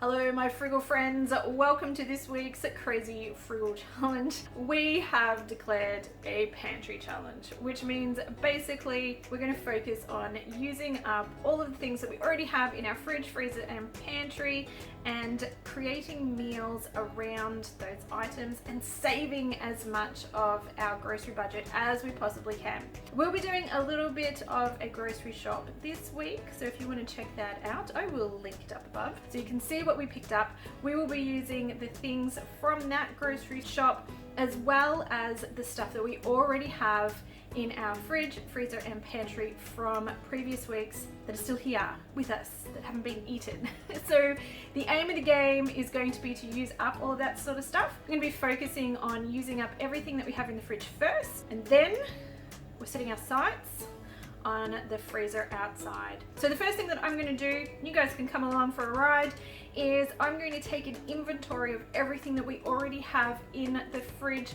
Hello my Frugal friends, welcome to this week's Crazy Frugal Challenge. We have declared a pantry challenge, which means basically we're going to focus on using up all of the things that we already have in our fridge, freezer and pantry and creating meals around those items and saving as much of our grocery budget as we possibly can. We'll be doing a little bit of a grocery shop this week, so if you want to check that out, I will link it up above so you can see what we picked up. We will be using the things from that grocery shop as well as the stuff that we already have in our fridge, freezer and pantry from previous weeks that are still here with us, that haven't been eaten. So the aim of the game is going to be to use up all of that sort of stuff. We're going to be focusing on using up everything that we have in the fridge first, and then we're setting our sights on the freezer outside. So the first thing that I'm going to do, you guys can come along for a ride, is I'm going to take an inventory of everything that we already have in the fridge,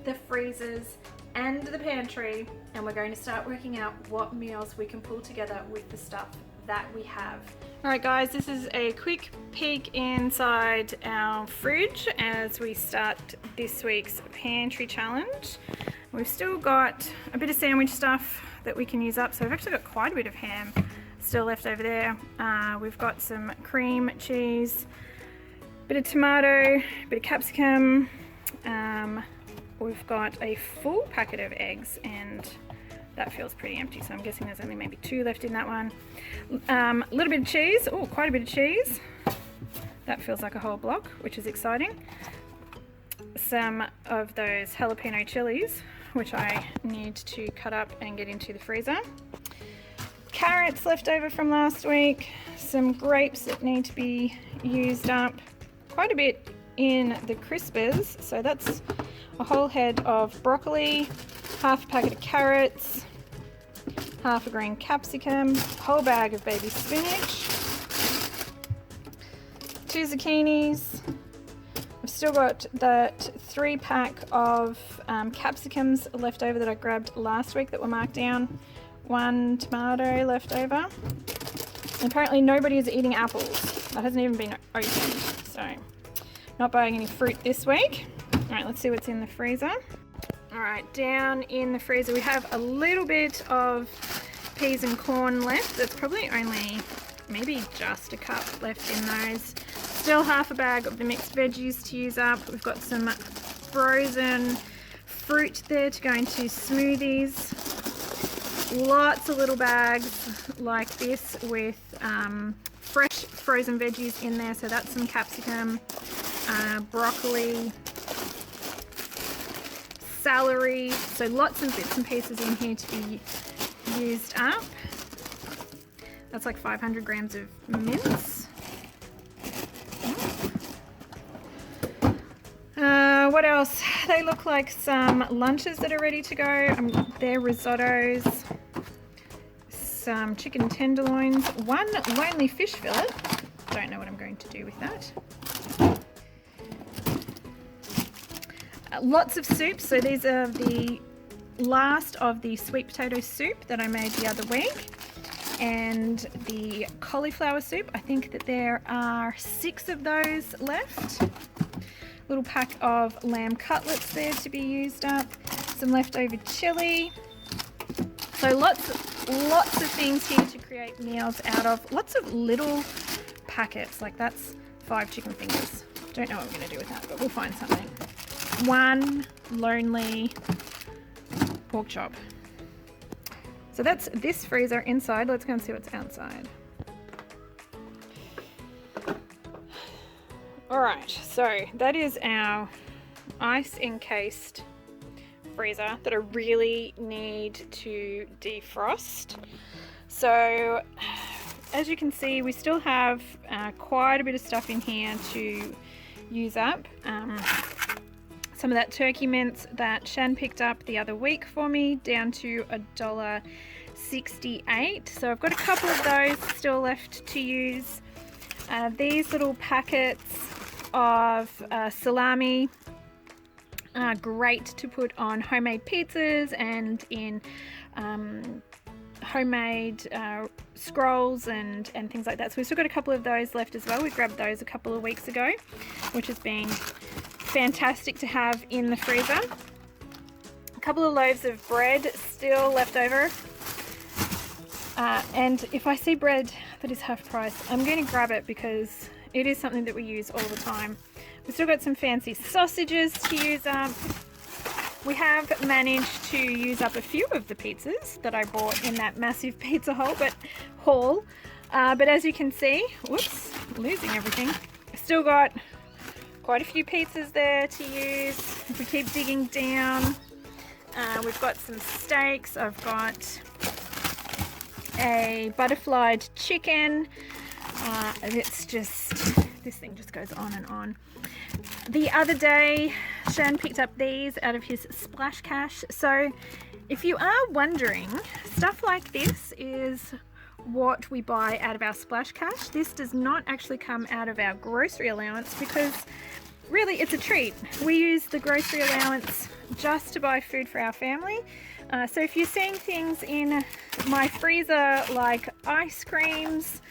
the freezers and the pantry, and we're going to start working out what meals we can pull together with the stuff that we have. Alright guys, this is a quick peek inside our fridge as we start this week's pantry challenge. We've still got a bit of sandwich stuff that we can use up, so we've actually got quite a bit of ham still left over there. We've got some cream cheese, bit of tomato, bit of capsicum. We've got a full packet of eggs and that feels pretty empty, so I'm guessing there's only maybe 2 left in that one. A little bit of cheese, oh quite a bit of cheese. That feels like a whole block, which is exciting. Some of those jalapeno chilies, which I need to cut up and get into the freezer. Carrots left over from last week, some grapes that need to be used up, quite a bit in the crispers, so that's a whole head of broccoli, half a packet of carrots, half a green capsicum, whole bag of baby spinach, 2 zucchinis. I've still got that 3-pack of capsicums left over that I grabbed last week that were marked down, 1 tomato left over. And apparently nobody is eating apples. That hasn't even been opened, so not buying any fruit this week. Alright, let's see what's in the freezer. Alright, down in the freezer we have a little bit of peas and corn left. There's probably only maybe just a cup left in those. Still half a bag of the mixed veggies to use up. We've got some frozen fruit there to go into smoothies. Lots of little bags like this with fresh frozen veggies in there. So that's some capsicum, broccoli, celery. So lots of bits and pieces in here to be used up. That's like 500 grams of mince. What else? They look like some lunches that are ready to go. They're risottos, some chicken tenderloins, 1 lonely fish fillet. Don't know what I'm going to do with that. Lots of soups. So these are the last of the sweet potato soup that I made the other week, and the cauliflower soup. I think that there are 6 of those left. Little pack of lamb cutlets there to be used up, some leftover chili. So lots of things here to create meals out of. Lots of little packets, like that's 5 chicken fingers. Don't know what I'm going to do with that, but we'll find something. 1 lonely pork chop. So that's this freezer inside. Let's go and see what's outside. Alright, so that is our ice encased freezer that I really need to defrost. So as you can see, we still have quite a bit of stuff in here to use up. Some of that turkey mince that Shan picked up the other week for me, down to $1.68. So I've got a couple of those still left to use. These little packets of salami are great to put on homemade pizzas and in homemade scrolls and things like that. So we've still got a couple of those left as well. We grabbed those a couple of weeks ago, which has been fantastic to have in the freezer. A couple of loaves of bread still left over. And if I see bread that is half price, I'm going to grab it because it is something that we use all the time. We've still got some fancy sausages to use up. We have managed to use up a few of the pizzas that I bought in that massive pizza haul. But as you can see, whoops, losing everything. Still got quite a few pizzas there to use. If we keep digging down, we've got some steaks. I've got a butterflied chicken. It's just, this thing just goes on and on. The other day, Shan picked up these out of his splash cash. So if you are wondering, stuff like this is what we buy out of our splash cash. This does not actually come out of our grocery allowance because really it's a treat. We use the grocery allowance just to buy food for our family. So if you're seeing things in my freezer like ice creams,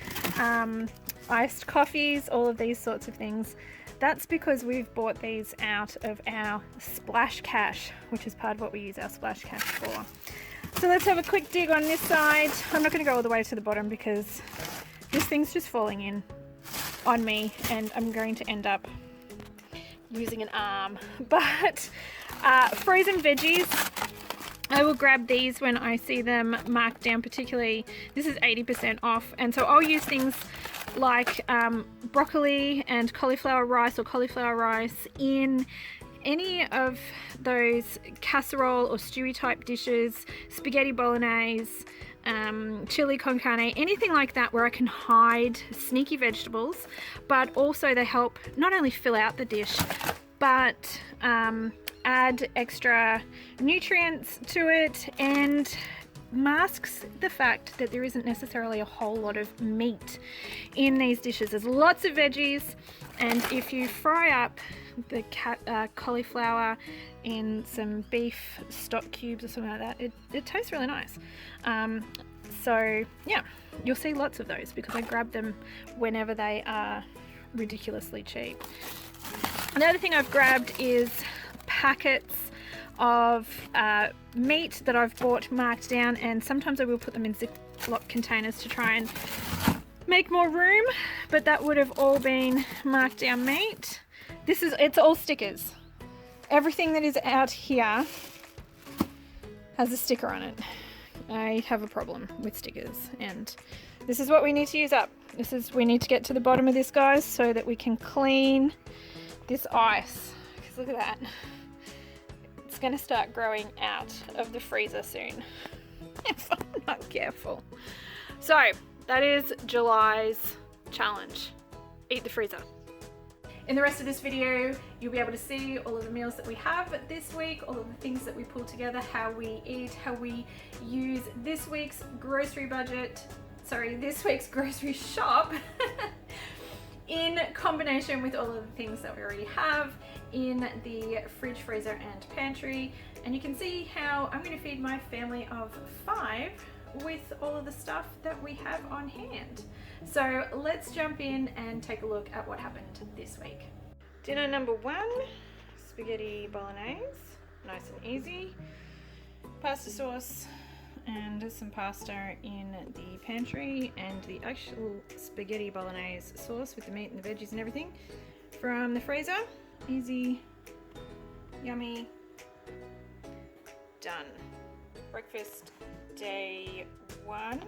iced coffees, all of these sorts of things, that's because we've bought these out of our splash cash, which is part of what we use our splash cash for. So let's have a quick dig on this side. I'm not going to go all the way to the bottom because this thing's just falling in on me and I'm going to end up using an arm. But frozen veggies, I will grab these when I see them marked down. Particularly this is 80% off, and so I'll use things like broccoli and cauliflower rice, or cauliflower rice in any of those casserole or stewy type dishes, spaghetti bolognese, chili con carne, anything like that where I can hide sneaky vegetables, but also they help not only fill out the dish, but add extra nutrients to it and masks the fact that there isn't necessarily a whole lot of meat in these dishes. There's lots of veggies, and if you fry up the cauliflower in some beef stock cubes or something like that, it tastes really nice. So yeah, you'll see lots of those because I grab them whenever they are ridiculously cheap. Another thing I've grabbed is packets of meat that I've bought marked down, and sometimes I will put them in Ziploc containers to try and make more room, but that would have all been marked down meat. It's all stickers. Everything that is out here has a sticker on it. I have a problem with stickers, and this is what we need to use up. We need to get to the bottom of this, guys, so that we can clean this ice, because look at that. It's going to start growing out of the freezer soon if I'm not careful. So that is July's challenge. Eat the freezer. In the rest of this video, you'll be able to see all of the meals that we have this week, all of the things that we pull together, how we eat, how we use this week's grocery shop in combination with all of the things that we already have in the fridge, freezer and pantry. And you can see how I'm going to feed my family of 5 with all of the stuff that we have on hand. So let's jump in and take a look at what happened this week. Dinner number 1, spaghetti bolognese, nice and easy. Pasta sauce and some pasta in the pantry, and the actual spaghetti bolognese sauce with the meat and the veggies and everything from the freezer. Easy, yummy, done. Breakfast day 1,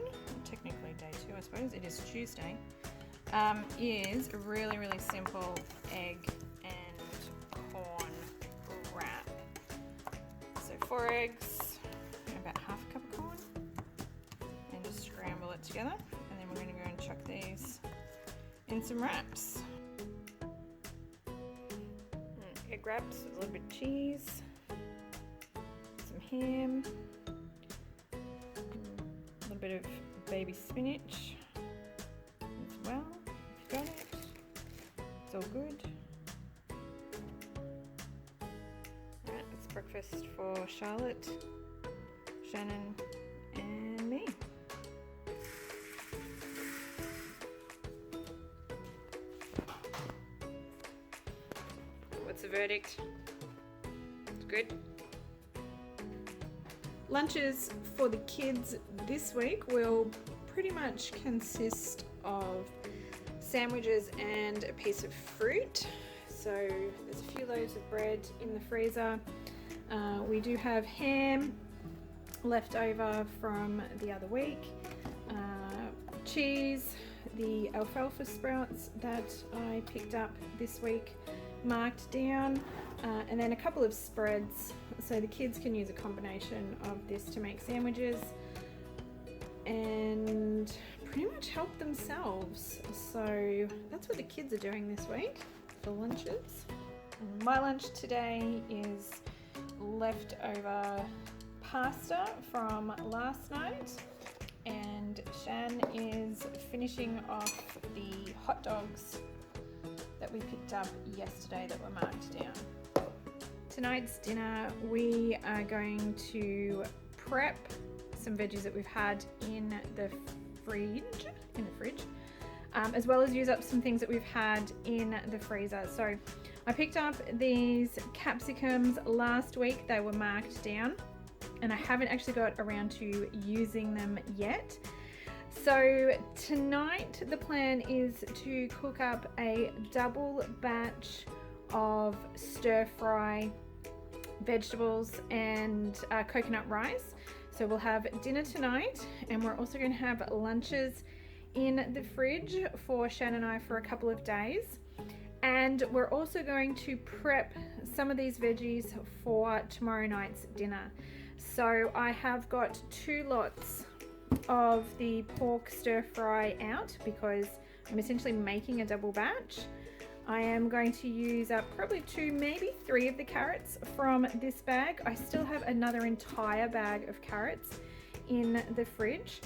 technically day 2 I suppose, it is Tuesday, is a really simple egg and corn wrap. So 4 eggs, about half a cup of corn, and just scramble it together, and then we're going to go and chuck these in some wraps. Egg wraps with a little bit of cheese, some ham, a little bit of baby spinach as well, if you've got it. It's all good. Alright, it's breakfast for Charlotte, Shannon and me. What's the verdict? It's good. Lunches for the kids this week will pretty much consist of sandwiches and a piece of fruit. So there's a few loaves of bread in the freezer. We do have ham left over from the other week, cheese, the alfalfa sprouts that I picked up this week marked down, and then a couple of spreads so the kids can use a combination of this to make sandwiches and pretty much help themselves. So that's what the kids are doing this week for lunches. My lunch today is leftover pasta from last night, and Shan is finishing off the hot dogs that we picked up yesterday that were marked down. Tonight's dinner, we are going to prep some veggies that we've had in the fridge, as well as use up some things that we've had in the freezer. So I picked up these capsicums last week. They were marked down and I haven't actually got around to using them yet. So tonight the plan is to cook up a double batch of stir fry vegetables and coconut rice. So we'll have dinner tonight, and we're also going to have lunches in the fridge for Shan and I for a couple of days. And we're also going to prep some of these veggies for tomorrow night's dinner. So I have got 2 lots of the pork stir fry out because I'm essentially making a double batch. I am going to use up probably 2, maybe 3 of the carrots from this bag. I still have another entire bag of carrots in the fridge.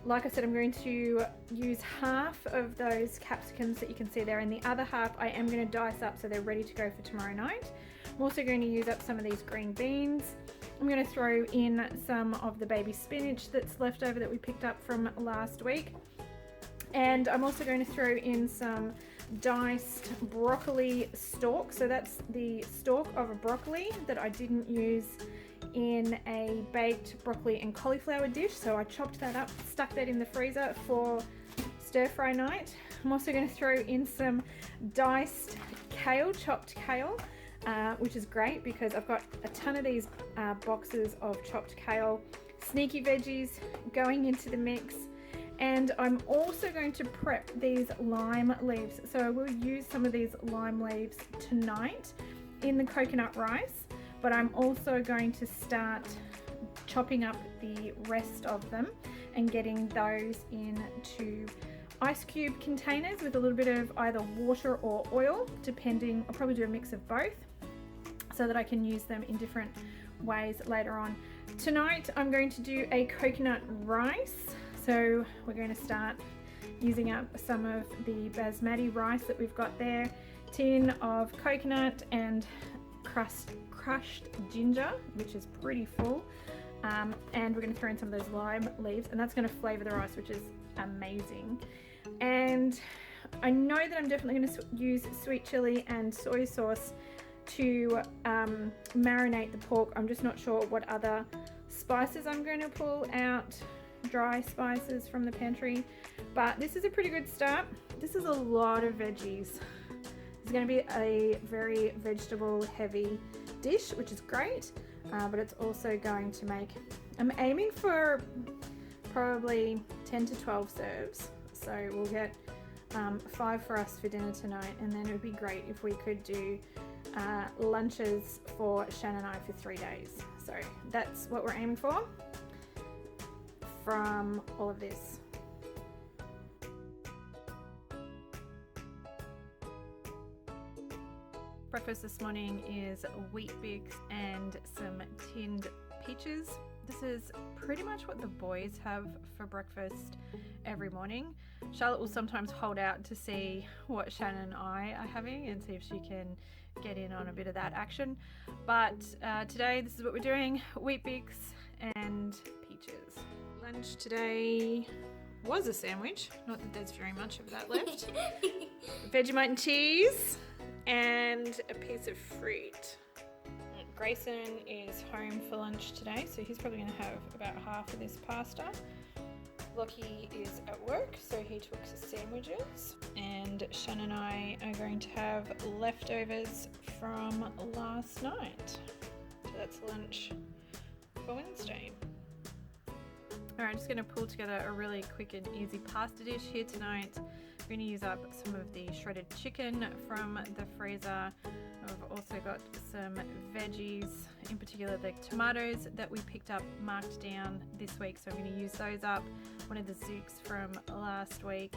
Like I said, I'm going to use half of those capsicums that you can see there, and the other half I am going to dice up so they're ready to go for tomorrow night. I'm also going to use up some of these green beans. I'm going to throw in some of the baby spinach that's left over that we picked up from last week. And I'm also going to throw in some diced broccoli stalk. So that's the stalk of a broccoli that I didn't use in a baked broccoli and cauliflower dish. So I chopped that up, stuck that in the freezer for stir fry night. I'm also going to throw in some diced kale, chopped kale, which is great because I've got a ton of these boxes of chopped kale, sneaky veggies going into the mix. And I'm also going to prep these lime leaves. So I will use some of these lime leaves tonight in the coconut rice, but I'm also going to start chopping up the rest of them and getting those into ice cube containers with a little bit of either water or oil, depending. I'll probably do a mix of both so that I can use them in different ways later on. Tonight I'm going to do a coconut rice. So we're going to start using up some of the basmati rice that we've got there, tin of coconut and crushed ginger, which is pretty full, and we're going to throw in some of those lime leaves, and that's going to flavour the rice, which is amazing. And I know that I'm definitely going to use sweet chili and soy sauce to marinate the pork. I'm just not sure what other spices I'm going to pull out, dry spices from the pantry, but this is a pretty good start. This is a lot of veggies. It's going to be a very vegetable heavy dish, which is great, but it's also going to make, I'm aiming for probably 10 to 12 serves, so we'll get 5 for us for dinner tonight, and then it would be great if we could do lunches for Shan and I for 3 days. So that's what we're aiming for from all of this. Breakfast this morning is wheat bix and some tinned peaches. This is pretty much what the boys have for breakfast every morning. Charlotte will sometimes hold out to see what Shan and I are having and see if she can get in on a bit of that action. But today this is what we're doing, wheat bix and peaches. Lunch today was a sandwich, not that there's very much of that left. Vegemite and cheese, and a piece of fruit. Grayson is home for lunch today, so he's probably going to have about half of this pasta. Lockie is at work, so he took sandwiches, and Shan and I are going to have leftovers from last night. So that's lunch for Wednesday. Alright, just going to pull together a really quick and easy pasta dish here tonight. We're going to use up some of the shredded chicken from the freezer. I've also got some veggies, in particular the tomatoes that we picked up marked down this week, so I'm going to use those up. One of the zooks from last week.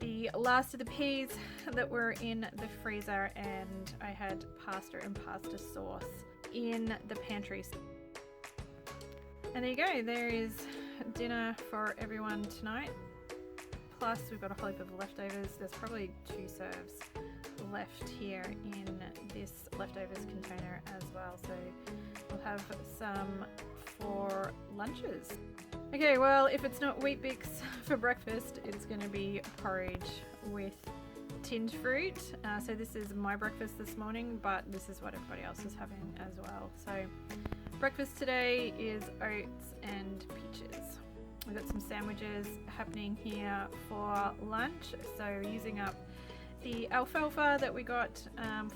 The last of the peas that were in the freezer, and I had pasta and pasta sauce in the pantry. And there you go, there is dinner for everyone tonight. Plus we've got a whole heap of leftovers. There's probably 2 serves left here in this leftovers container as well, so we'll have some for lunches. Okay, well, if it's not Wheat Bix for breakfast, it's going to be porridge with tinned fruit. So this is my breakfast this morning, but this is what everybody else is having as well. So breakfast today is oats and peaches. We've got some sandwiches happening here for lunch, so using up the alfalfa that we got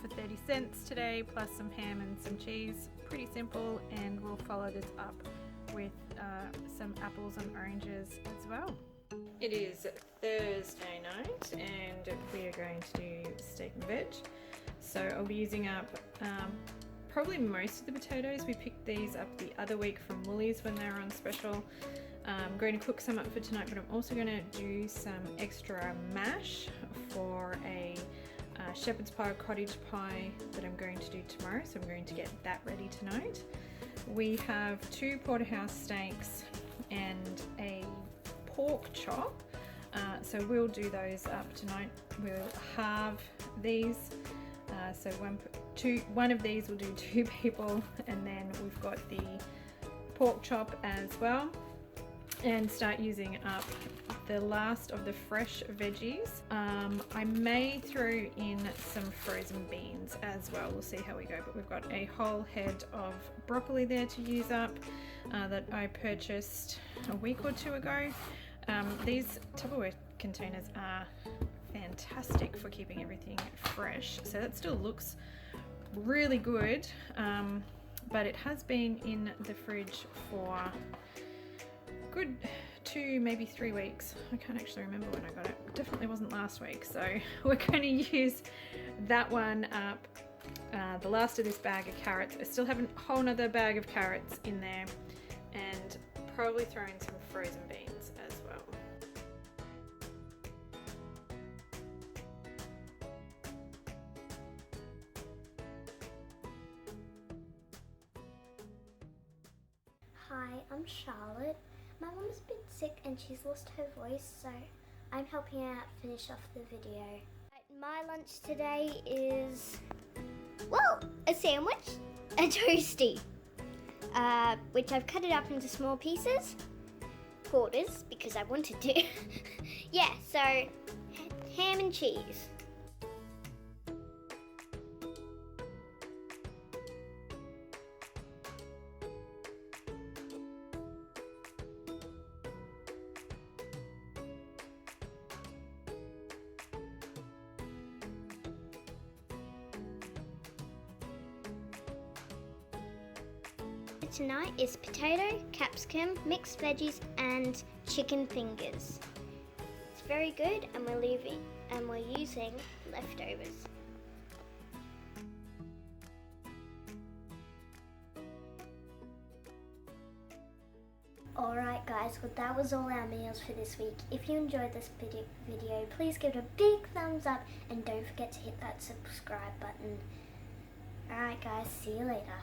for 30 cents today, plus some ham and some cheese. Pretty simple, and we'll follow this up with some apples and oranges as well. It is Thursday night, and we are going to do steak and veg. So I'll be using up probably most of the potatoes. We picked these up the other week from Woolies when they were on special. I'm going to cook some up for tonight, but I'm also going to do some extra mash for a shepherd's pie or cottage pie that I'm going to do tomorrow, so I'm going to get that ready tonight. We have 2 porterhouse steaks and a pork chop, so we'll do those up tonight. We'll halve these, so one of these will do 2 people, and then we've got the pork chop as well, and start using up the last of the fresh veggies. I may throw in some frozen beans as well. We'll see how we go, but we've got a whole head of broccoli there to use up that I purchased a week or 2 ago. These Tupperware containers are fantastic for keeping everything fresh, so that still looks really good, but it has been in the fridge for good 2, maybe 3 weeks. I can't actually remember when I got it. It definitely wasn't last week, so we're going to use that one up. The last of this bag of carrots. I still have a whole nother bag of carrots in there, and probably throw in some frozen beans as well. Hi, I'm Charlotte. My mum's a bit sick and she's lost her voice, so I'm helping her out finish off the video. My lunch today is, well, a sandwich, a toasty, which I've cut it up into small pieces, quarters, because I wanted to. Yeah, so ham and cheese. Tonight is potato, capsicum, mixed veggies and chicken fingers. It's very good, and we're using leftovers. Alright guys, well that was all our meals for this week. If you enjoyed this video, please give it a big thumbs up and don't forget to hit that subscribe button. Alright guys, see you later.